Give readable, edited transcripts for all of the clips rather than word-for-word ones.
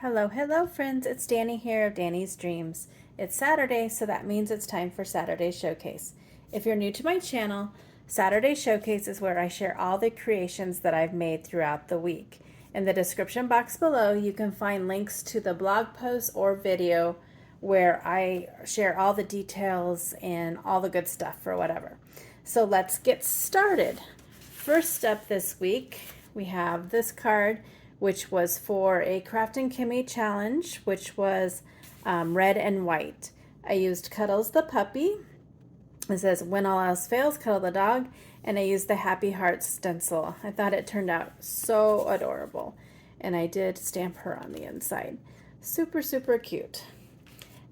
Hello, hello, friends. It's Danny here of Danny's Dreams. It's Saturday, so that means it's time for Saturday Showcase. If you're new to my channel, Saturday Showcase is where I share all the creations that I've made throughout the week. In the description box below, you can find links to the blog post or video where I share all the details and all the good stuff or whatever. So let's get started. First up this week, we have this card, which was for a Craft and Kimmy challenge, which was red and white. I used Cuddles the puppy. It says, when all else fails, cuddle the dog. And I used the Happy Heart stencil. I thought it turned out so adorable. And I did stamp her on the inside. Super, super cute.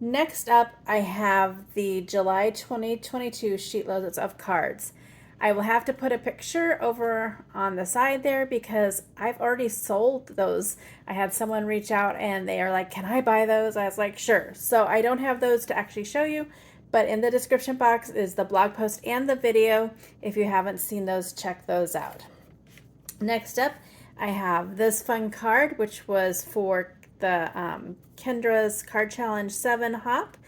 Next up, I have the July 2022 sheet loads of cards. I will have to put a picture over on the side there because I've already sold those. I had someone reach out and they are like, can I buy those? I was like, sure. So I don't have those to actually show you, but in the description box is the blog post and the video. If you haven't seen those, check those out. Next up, I have this fun card, which was for the Kendra's Card Challenge 7 Hop.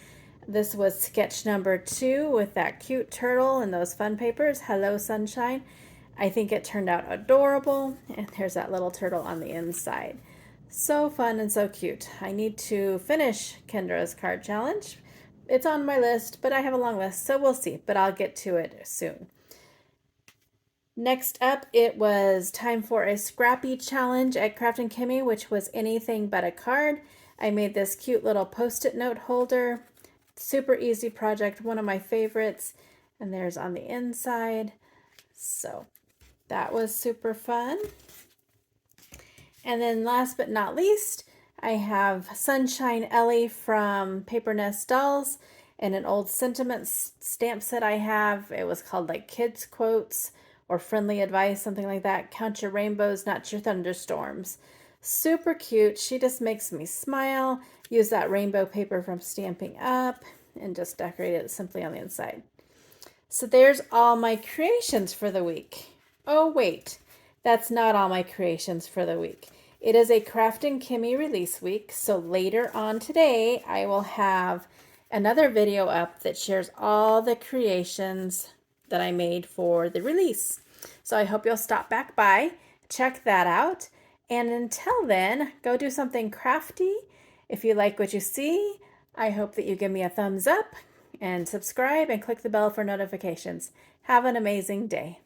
This was sketch number 2 with that cute turtle and those fun papers. Hello, Sunshine. I think it turned out adorable. And there's that little turtle on the inside. So fun and so cute. I need to finish Kendra's Card Challenge. It's on my list, but I have a long list, so we'll see. But I'll get to it soon. Next up, it was time for a Scrappy challenge at Craft and Kimmy, which was anything but a card. I made this cute little post-it note holder. Super easy project, one of my favorites. And there's on the inside. So that was super fun. And then last but not least, I have Sunshine Ellie from Paper Nest Dolls and an old sentiment stamp set I have. It was called like Kids Quotes or Friendly Advice, something like that. Count your rainbows, not your thunderstorms. Super cute. She just makes me smile. Use that rainbow paper from Stamping Up and just decorate it simply on the inside. So there's all my creations for the week. Oh wait, that's not all my creations for the week. It is a Craft and Kimmy release week, so later on today I will have another video up that shares all the creations that I made for the release. So I hope you'll stop back by, check that out. And until then, go do something crafty. If you like what you see, I hope that you give me a thumbs up and subscribe and click the bell for notifications. Have an amazing day.